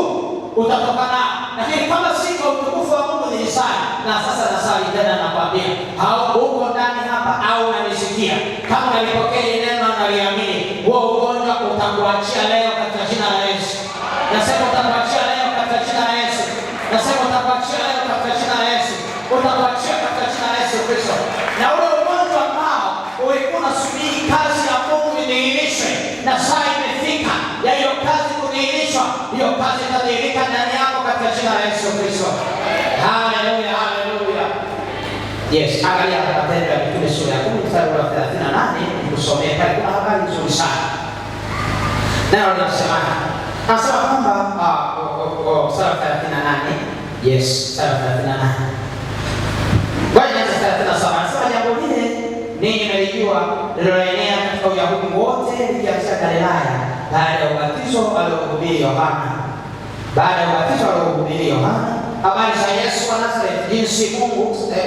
utatoka nao, lakini kama si kwa utukufu wa Mungu ni sana. Na sasa nasali tena nakwambia, uko ndani hapa au unanisikia, kama unalipokea neno na unaliamini, huo ugonjwa utakuachia leo katika jina la Yesu. Nasema utakuachia leo katika jina la Yesu. Nasema utakuachia leo katika jina la Yesu. Utakuachia katika jina la Yesu Kristo. Na ule ugonjwa ambao ulikuwa unasubiri kazi ya Mungu idhihirishwe, na saa imefika ya hiyo kazi kudhihirishwa. Hiyo kazi itadhihirika ndani yako katika jina la Yesu Kristo. Haleluya, haleluya. Yes, angalia Matendo ya Mitume sura ya 10 mstari wa 38, nikusomee pale, kuna habari nzuri sana. Neno linasema, anasema kwamba sura ya 38, yes, sura ya 38. Bwana Yesu 37 anasema jambo hili ninyi mnalijua liloenea katika Uyahudi wote likianzia Galilaya, baada ya ubatizo aliohubiri Yohana. Baada ya ubatizo aliohubiri Yohana, habari za Yesu wa Nazareth, jinsi Mungu,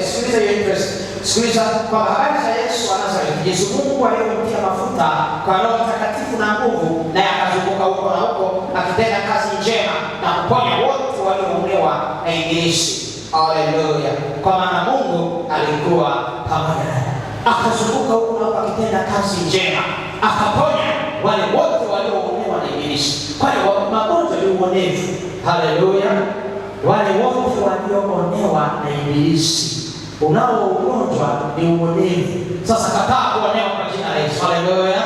sikiliza hiyo interest, sikiliza kwa habari za Yesu wa Nazareth, jinsi Mungu aliyomtia mafuta kwa Roho Mtakatifu na nguvu, naye akazunguka huko na huko akitenda kazi njema na kuponya wote walioonewa na ibilisi. Haleluya. Kwa maana Mungu alikuwa pamoja naye. Akazunguka huko na huko akitenda kazi njema, akaponya wale wote walioonewa na ibilisi. Kwa hiyo magonjwa ni uonevu. Haleluya. Wale wote walioonewa na ibilisi. Unao ugonjwa ni uonevu. Sasa kataa kuonewa kwa jina la Yesu. Haleluya.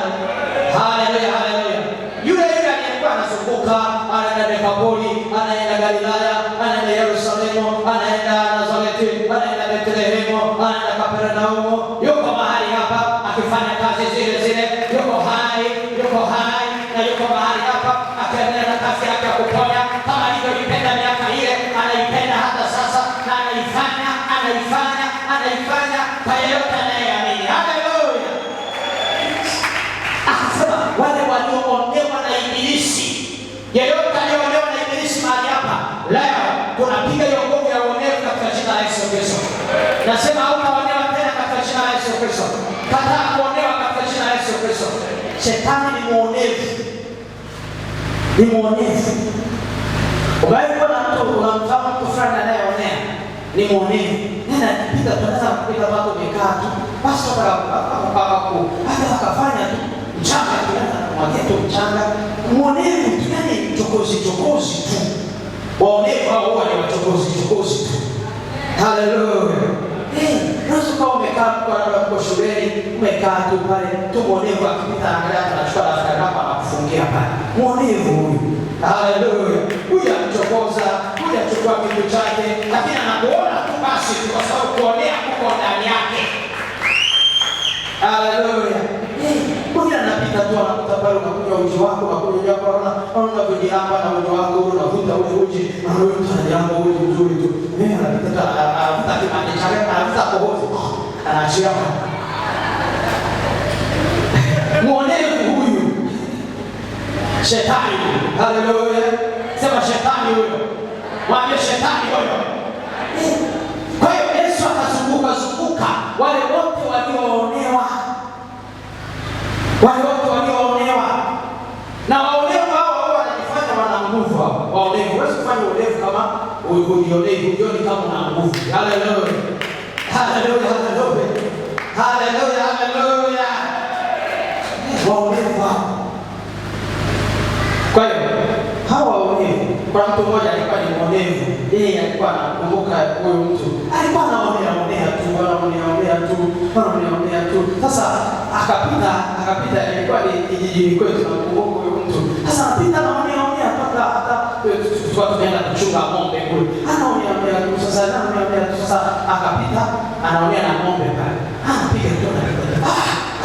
Haleluya, haleluya. Yule aliyekuwa anazunguka, anaenda Dekapoli, anaenda Galilaya, anaenda Yerusalemu, anaenda Nazareti, anaenda Bethlehemu, anaenda Kapernaumu, yuko mahali hapa akifanya kazi zile zile, yuko hai na yuko mahali hapa akiendelea na kazi yake ya kuponya kama alivyoipenda miaka ile, anaipenda hata sasa, na anaifanya kwa yeyote anayeamini. Haleluya. Akasema wale walioonewa na ibilisi, yeyote aliyoonewa na ibilisi mahali hapa leo tunapiga hiyo nguvu ya uonevu katika jina la Yesu Kristo. Nasema hautaonewa tena katika jina la Yesu Kristo. Kataa kuonewa katika jina la Yesu Kristo. Shetani ni muonevu. Ni muonevu. Ubaiko na mtu unamfahamu mtu fulani anayeonea, ni muonevu. Nena kipita tunaweza kupita watu wamekaa tu, basi hata wakafanya tu mchanga tunaanza kumwagia tu mchanga. Muonevu tu, yani chokozi tu. Waonevu hao huwa ni wachokozi tu. Haleluya. Unaweza kuwa umekaa kwa shuleni, umekaa tu pale, tu muonevu akipita angalia anachukua daftari lako anakufungia pale. Muonevu huyu. Haleluya. Huyu anachokoza, huyu achukua kitu chake, lakini anakuona tu basi kwa sababu kuonea kuko ndani yake. Haleluya. Huyu anapita tu anakuta pale unakunywa uji wako, unakunywa wako, unaona kujilamba na uji wako, unavuta ule uji, na wewe unajamba uji mzuri tu. Anapita anavuta kipande chake, anavuta kohozi. Anaachia. Muonevu huyu. Shetani. Haleluya. Sema shetani huyo. Mwambie shetani huyo. Kwa hiyo Yesu akazunguka wale wote walioonewa. Wale wote walioonewa. Na waonevu hao wanajifanya wana nguvu hao. Waonevu huwezi kufanya uonevu kama ujioni kama una nguvu. Haleluya. Haleluya, haleluya. Haleluya, haleluya. Waonevu hao. Kwa hiyo hawa waonevu, kuna mtu mmoja alikuwa ni mwonevu. Yeye alikuwa anakumbuka huyo mtu. Alikuwa anaonea tu. Sasa akapita ilikuwa ni kijijini kwetu na kumbuka huyo mtu. Sasa anapita anaonea mpaka hata tulikuwa tumeenda kuchunga ng'ombe kule. Anaonea tu sasa akapita anaonea na ng'ombe pale. Anapiga tona.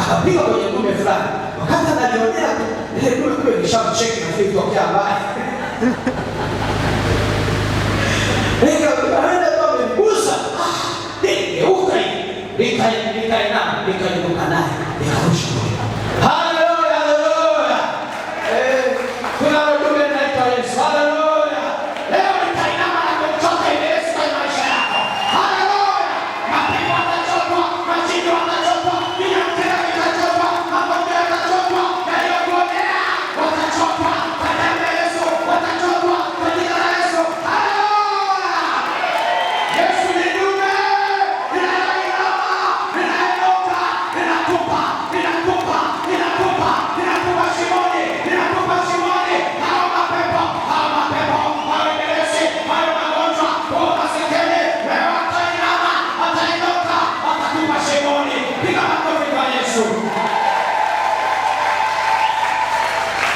Akapiga kwenye ng'ombe fulani. Wakati anajionea ile kule nishamcheki na kitu kwa mbaya. Anaenda tu amegusa. Nikainuka naye. Nikarusha. Haleluya, haleluya. Kuna ujumbe unaitwa Yesu. Haleluya. Leo nikainama na kutoka ile Yesu kwa maisha yako. Haleluya. Mapepo watachotwa, majini watachotwa, vinamkera vitachotwa, magonjwa yatachotwa, yaliyokuonea watachotwa. Kwa damu ya Yesu watachotwa, kwa jina la Yesu. Haleluya. Yesu ni dume.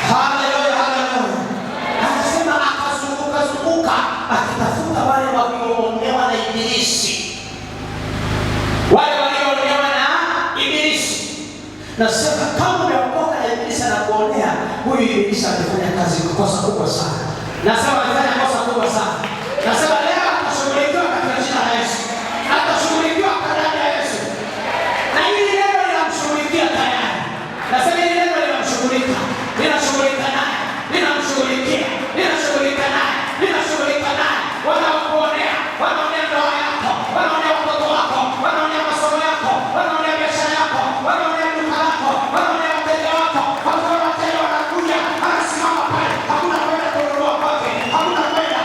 Haleluya, haleluya. Anasema akazunguka akitafuta wale walioonewa na Ibilisi. Wale walioonewa na Ibilisi. Nasema kama umeokoka na Ibilisi anakuonea, huyu Ibilisi amefanya kazi kosa kubwa sana. Nasema amefanya kosa kubwa sana. Nasema leo atashughulikiwa katika jina la Yesu. Atashughulikiwa kwa damu ya Yesu. Na hili neno linamshughulikia tayari. Nasema hili neno linamshughulika. Ninashughulika naye. Ninamshughulikia. Ninashughulika naye. Ninashughulika naye. Wanaokuonea, wanaonea ndoa yako, wanaonea watoto wako, wanaonea masomo yako, wanaonea biashara yako, wanaonea duka lako, wanaonea wateja wako. Hakuna wateja wanakuja, anasimama pale. Hakuna kwenda kununua kwake. Hakuna kwenda.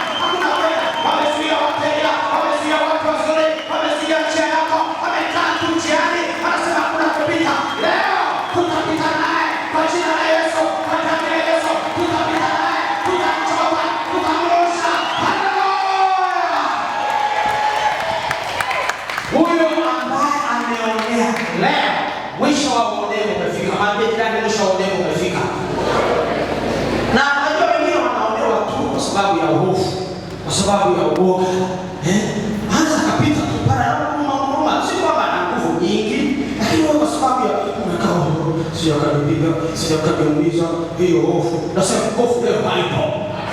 Wamezuia wateja, wamezuia watu wazuri, wamezuia njia yako, wamekaa tu njiani, anasema hakuna kupita. Leo tutapita naye kwa jina la Yesu, kwa damu ya Yesu, tutapita naye, tutamchoma, tutamrusha. Haleluya! Huyo ambaye ameonea leo, mwisho wa uonevu umefika. Mwambie jirani, mwisho wa uonevu umefika. Na najua wengine wanaonewa tu kwa sababu ya hofu, kwa sababu ya uoga. Anza kapita tu para mama, si kwamba ana nguvu nyingi, lakini kwa sababu ya umekaa sijakabipiga, sijakabiumiza hiyo hofu. Nasema hofu leo haipo.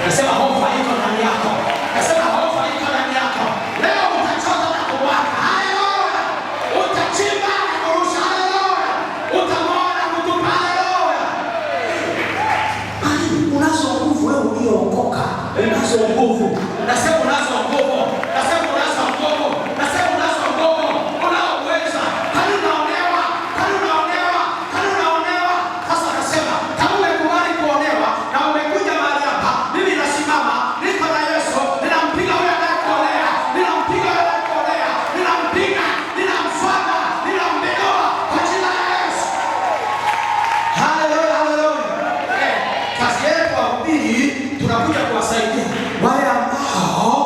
Nasema hofu haiko ndani yako. Nasema hofu haiko ndani yako. Leo utachota na kuwaka. Haleluya. Utachimba na kurusha. Haleluya. Utamoa na kutupa. Haleluya. Unazo nguvu wewe uliyookoka. Unazo nguvu. Nasema unazo nguvu. Nasema unazo nguvu. Nasema unazo nguvu. Unaweza. Hadi unaonewa. Sasa nasema kama umekubali kuonewa na umekuja mahali hapa, mimi nasimama, niko na Yesu, ninampiga huyo anayekuonea, ninampiga, ninamfuata, ninambinua kwa jina la Yesu. Haleluya, haleluya. Kazi yetu wahubiri tunakuja kuwasaidia wale ambao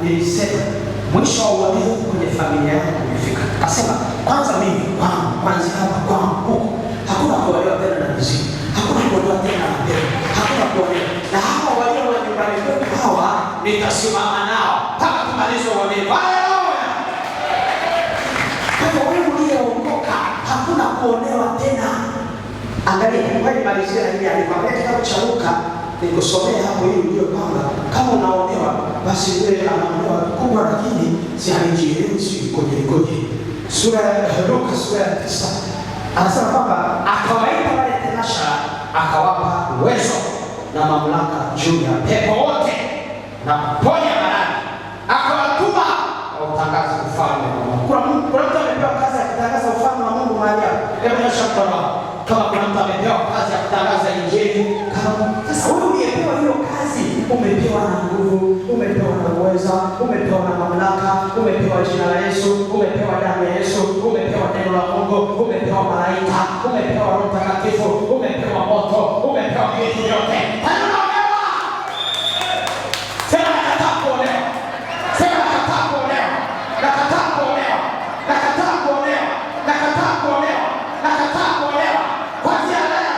nilisema mwisho wa uonevu kwenye familia yangu umefika. Akasema kwanza mimi kwanza hapa kwangu huko hakuna kuolewa tena na mizimu, hakuna kuolewa tena na pepo, hakuna kuolewa. Na hawa walio wa nyumbani kwetu hawa nitasimama nao mpaka tumalize uonevu. Haleluya! Kwa hiyo wewe uliookoka hakuna kuonewa tena. Angalia, wewe malizia hili alikwambia kitabu cha Luka, nikusomea hapo ili ujue kwamba kama unaonewa basi wewe anaonewa kubwa, lakini si alijielewi si koje. Sura ya Luka sura ya 9 anasema kwamba akawaita wale tenasha, akawapa uwezo na mamlaka juu ya pepo wote na kuponya maradhi, akawatuma watangaze ufalme wa Mungu. Kuna mtu amepewa kazi ya kutangaza ufalme wa Mungu mahali hapa. Hebu nyosha mkono. Kama kuna mtu amepewa kazi ya kutangaza injili, sasa wewe uliyepewa hiyo kazi, umepewa na nguvu, umepewa na uwezo, umepewa na mamlaka, umepewa jina la Yesu, umepewa damu ya Yesu, umepewa neno la Mungu, umepewa malaika, umepewa Roho Mtakatifu, umepewa moto, umepewa vitu vyote. Unaonewa. Sema nakataa kuonewa. Sema nakataa kuonewa. Nakataa kuonewa. Nakataa kuonewa. Nakataa kuonewa. Nakataa kuonewa. Kuanzia leo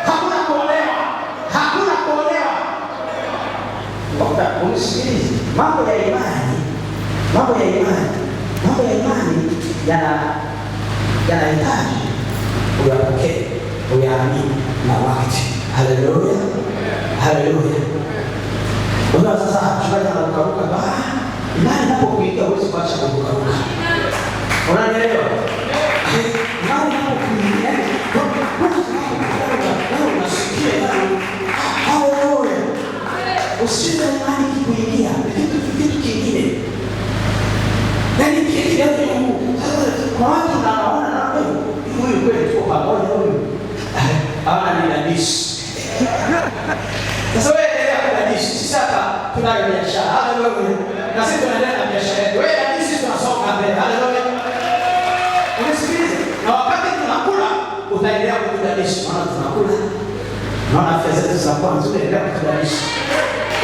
hakuna kuonewa. Hakuna kuonewa. Unisikilize. Mambo ya imani yanahitaji uyapokee, uyaamini na wakati. Haleluya. Haleluya. Unajua sasa tunataka kuruka imani inapokuingia huwezi kuacha kuruka. Unanielewa? Imani inapokuingia usije imani kikuingia kitu kingine. Nani kingine kwa watu wanaona na huyu kweli tuko pamoja huyu. Hawana ni dadisi. Sasa wewe endelea kudadisi. Sisi hapa tunayo biashara. Haleluya. Na sisi tunaendelea na biashara yetu. Wewe dadisi tunasonga mbele. Haleluya. Unisikilize. Na wakati tunakula utaendelea kudadisi. Maana tunakula. Naona afya zetu za kwanza zinaendelea kudadisi.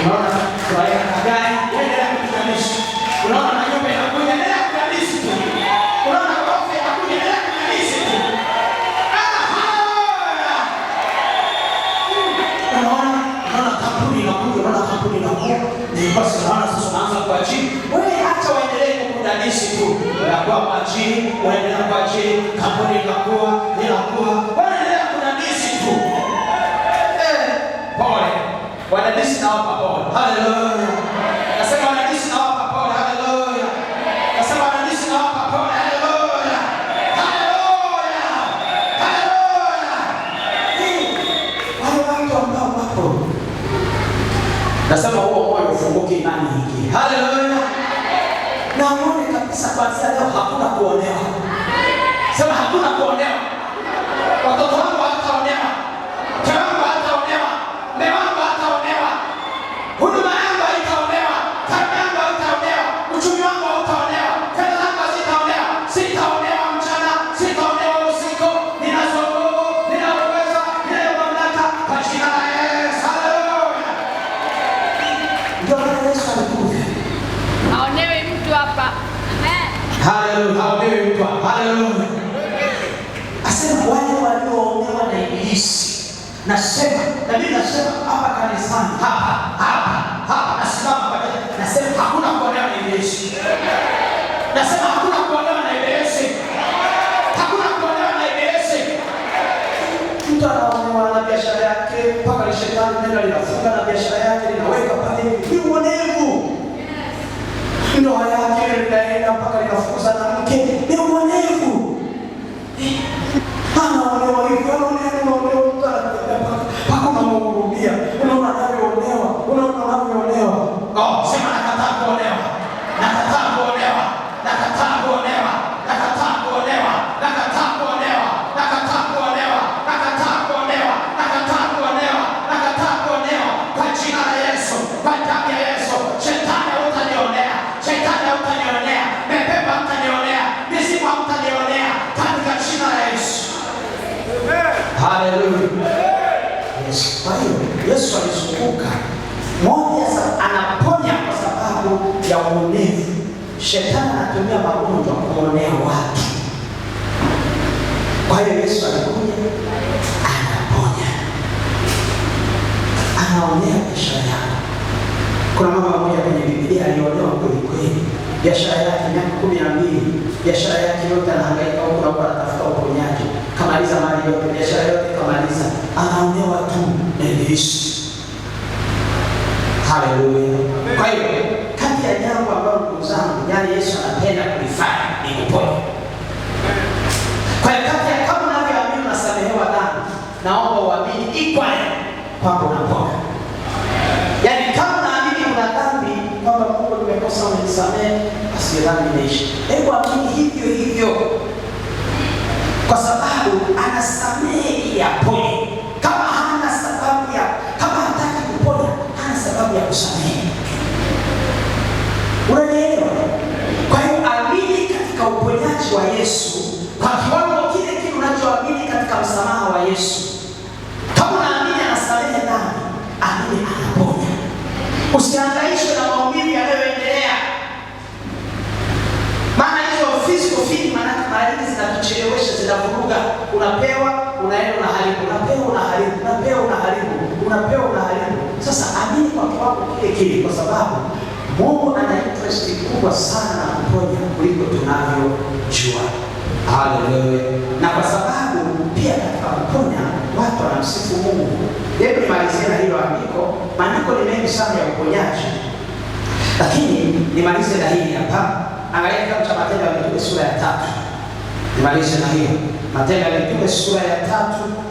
Unaona tunaweka gari, endelea kudadisi. Unaona na nyumba inakuja, endelea kudadisi tu. Unaona ghorofa inakuja, endelea kudadisi tu. Unaona kampuni inakuja, ni basi unaona sasa unaanza kwa chini. Wewe acha waendelee kudadisi tu. Unakuwa kwa chini, unaendelea kwa chini, kampuni inakuwa. Waendelea kudadisi tu. Pole. Wadadisi na wapa pole. Haleluya. Nasema wadadisi na wapa pole. Haleluya. Nasema wadadisi na wapa pole. Haleluya. Haleluya. Haleluya. Wale watu ambao wapo. Nasema huo moyo ufunguke, imani hiki. Haleluya. Na uone kabisa kuanzia leo hakuna kuonewa. Sema hakuna kuonewa. Watoto wangu hawataonewa. Mke wangu hataonewa. Mume wangu hataonewa. Huduma yangu haitaonewa. Kazi yangu haitaonewa. Uchumi wangu hautaonewa. Fedha zangu hazitaonewa. Sitaonewa mchana, sitaonewa usiku. Ninazo nguvu, nina uwezo, nina mamlaka kwa jina la Yesu. Haleluya. Ndio maana Yesu alikuja. Haonewi mtu hapa. Haleluya. Haonewi mtu hapa. Haleluya. Asema wale walioonewa na ibilisi. Nasema, na mimi nasema hapa kanisani, hapa nasimama hapa. Nasema hakuna kuonewa na ibilisi. Nasema hakuna kuonewa na ibilisi. Hakuna kuonewa na ibilisi. Mtu anaonewa na biashara yake, mpaka ni shetani ndio linafunga na biashara yake linaweka pale. Ni uonevu. Ndoa yake inaenda mpaka linafukuza na mke. Ni uonevu. Anaonewa hivyo, anaonewa hakuna mhurumia. Unaona anavyoonewa. Sema nakataa kuonewa. Nakataa kuonewa. Nakataa kuonewa. Nakataa kuonewa. Nakataa kuonewa. Nakataa kuonewa. Nakataa kuonewa. Nakataa kuonewa. Nakataa kuonewa kwa jina la Yesu. Kwa damu ya Yesu. Shetani hutanionea. Shetani hutanionea. Mapepo hutanionea. Mizimu hutanionea katika jina la Yesu. Haleluya. Yesu. Kwa hiyo Yesu alizunguka. Moja anaponya kwa sababu ya ya uonevu. Shetani anatumia magonjwa kuonea watu. Kwa hiyo Yesu anakuja, anaponya, anaonea biashara yako. Kuna mama mmoja kwenye Biblia alionewa kweli kweli. Biashara yake miaka 12, biashara yake yote anahangaika huko na huko anatafuta uponyaji. Kamaliza mali yote, biashara yote kamaliza. Anaonewa tu na Yesu. Haleluya. Kwa hiyo kati ya jambo ambalo ndugu zangu, yani Yesu anapenda kulifanya ni kuponya. Kwa hiyo kati ya kama unavyoamini unasamehewa dhambi, naomba uamini ikwani kwamba unapona. Yani kama unaamini una dhambi kwamba Mungu nimekosa unisamehe, basi dhambi imeisha. Hebu amini hivyo hivyo. Kwa sababu anasamehe ili aponye. Kama hana sababu ya, kama hataki kuponya, hana sababu ya kusamehe. Unaelewa? Kwa hiyo amini katika uponyaji wa Yesu kwa kiwango kile kile unachoamini katika msamaha wa Yesu. Kama unaamini anasamehe dhambi, amini anaponya. Usihangaishwe na maumivu yanayoendelea. Maana hizo physical feeling mara nyingi zinatuchelewesha, zinavuruga. Unapewa, unaenda unaharibu, unapewa unaharibu, unapewa unaharibu, unapewa unaharibu. Sasa amini kwa kiwango kile kile, kwa sababu Mungu ana interest kubwa sana na kuponya kuliko tunavyojua. Haleluya. Na kwa sababu pia katika kuponya watu wanamsifu Mungu. Hebu nimalizie na hilo andiko. Maandiko ni mengi sana ya uponyaji, lakini nimalize na hili hapa. Angalia kitabu cha Matendo ya Mitume sura ya 3. Nimalize na hiyo. Matendo ya Mitume sura ya 3.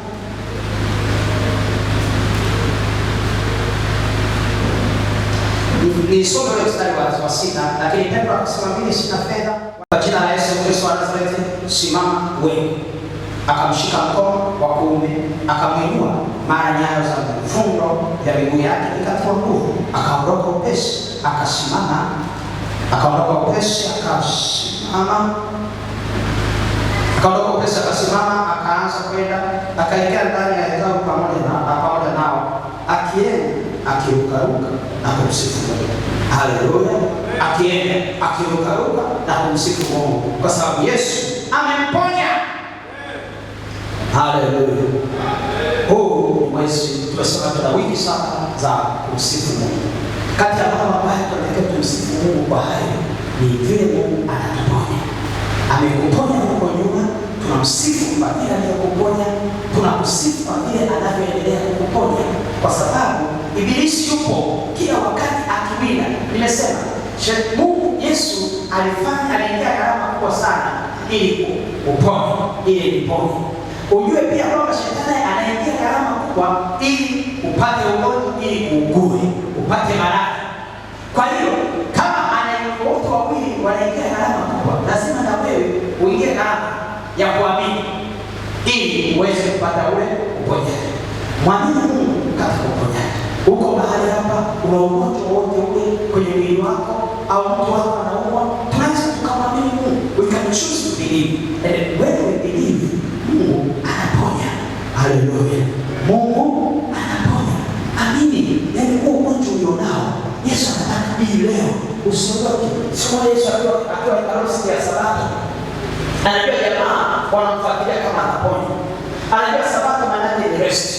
Ni somo la mstari wa 6, lakini Petro akasema mimi sina fedha. Kwa jina la Yesu Kristo wa Nazareti, simama wewe. Akamshika mkono wa kuume, akamwinua, mara nyayo za vifundo vya miguu yake vikatiwa nguvu. Akaondoka upesi, akasimama. Akaondoka upesi, akasimama, akaanza kwenda, akaingia ndani ya hekalu pamoja nao, akienda akirukaruka na kumsifu Mungu. Haleluya. Akienda akirukaruka na kumsifu Mungu kwa sababu Yesu amemponya. Haleluya. Huu mwezi tumesema tuna wiki saba za kumsifu Mungu. Kati ya mambo ambayo tunatakiwa tumsifu Mungu kwa hayo ni vile Mungu anatuponya. Amekuponya huko nyuma, tunamsifu kwa vile alivyokuponya, tunamsifu kwa vile anavyoendelea kukuponya, kwa sababu Ibilisi yupo kila wakati akiwinda. Nimesema Mungu Yesu aliingia gharama kubwa sana ili kuponya, ili kuponya. Ujue pia kwamba shetani anaingia gharama kubwa ili upate ugonjwa, ili kuugue, upate maradhi. Kwa hiyo kama wote wawili wanaingia gharama kubwa, lazima na wewe uingie gharama ya kuamini ili uweze kupata ule uponyaji. Mwamini Mungu katika uponyaji. Uko mahali hapa una ugonjwa wote ule kwenye mwili wako au mtu wako anaumwa, tunaweza tukamwamini Mungu. We can choose to believe. And when we believe, Mungu anaponya. Haleluya. Mungu anaponya. Amini. Yaani huo ugonjwa ulionao, Yesu anataka hii leo usiondoke. Sio Yesu akiwa harusi ya Sabato. Anajua jamaa wanamfuatilia kama anaponya. Anajua Sabato maana yake ni rest.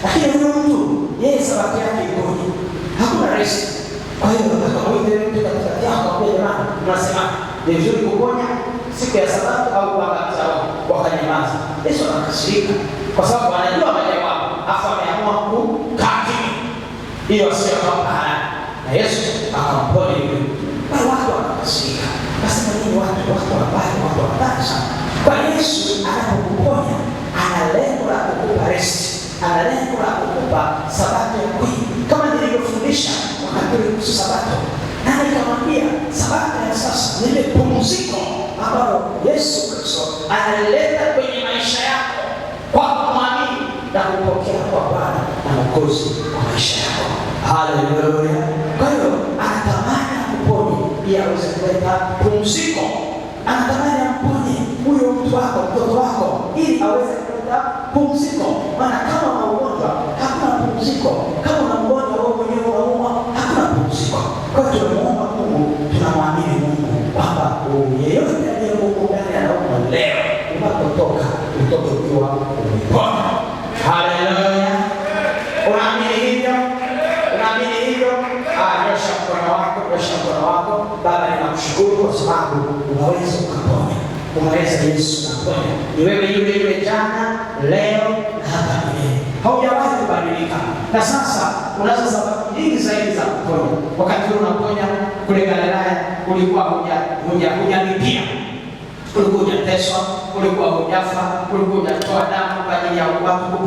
Lakini huyo mtu yeye Sabato yake ikoje? Hakuna rest. Kwa hiyo akamwita mtu katikati yao kwa jamaa, tunasema ni vizuri kuponya siku ya Sabato au kuangamiza wakanyamaza. Yesu anakasirika kwa sababu anajua majawabu, afa ameamua kukaa kimya ili wasije wakapana. Na Yesu akamponya yule. Wale watu wakakasirika. Basi kwa nini watu wabaya sana? Kwa Yesu anapokuponya ana lengo la kukupa rest, ana lengo la kukupa Sabato ya kweli. Kama nilivyofundisha wakati wa Sabato, na nikamwambia Sabato ya sasa ni ile pumziko ambalo Yesu Kristo analeta kwenye maisha yako kwa kumwamini na kupokea kwa Bwana na Mwokozi wa maisha yako. Haleluya. Kwa hiyo anatamani akuponye ili aweze kuleta pumziko. Anatamani amponye huyo mtu wako, mtoto wako, ili aweze kuleta pumziko. Maana kama una ugonjwa hakuna pumziko. Kama una mgonjwa wewe mwenyewe unaumwa, hakuna pumziko. Kwa hiyo tunamuomba Mungu ndio? Nyosha mkono wako, nyosha mkono wako. Baba, ninakushukuru kwa sababu unaweza ukaponya. Unaweza Yesu kuponya. Ni wewe yule jana, leo na hata milele. Haujawahi kubadilika. Na sasa unazo sababu nyingi zaidi za kuponya. Wakati unaponya kule Galilaya ulikuwa hujalipia. Ulikuwa hujateswa, ulikuwa hujafa, ulikuwa hujatoa damu kwa ajili ya watu.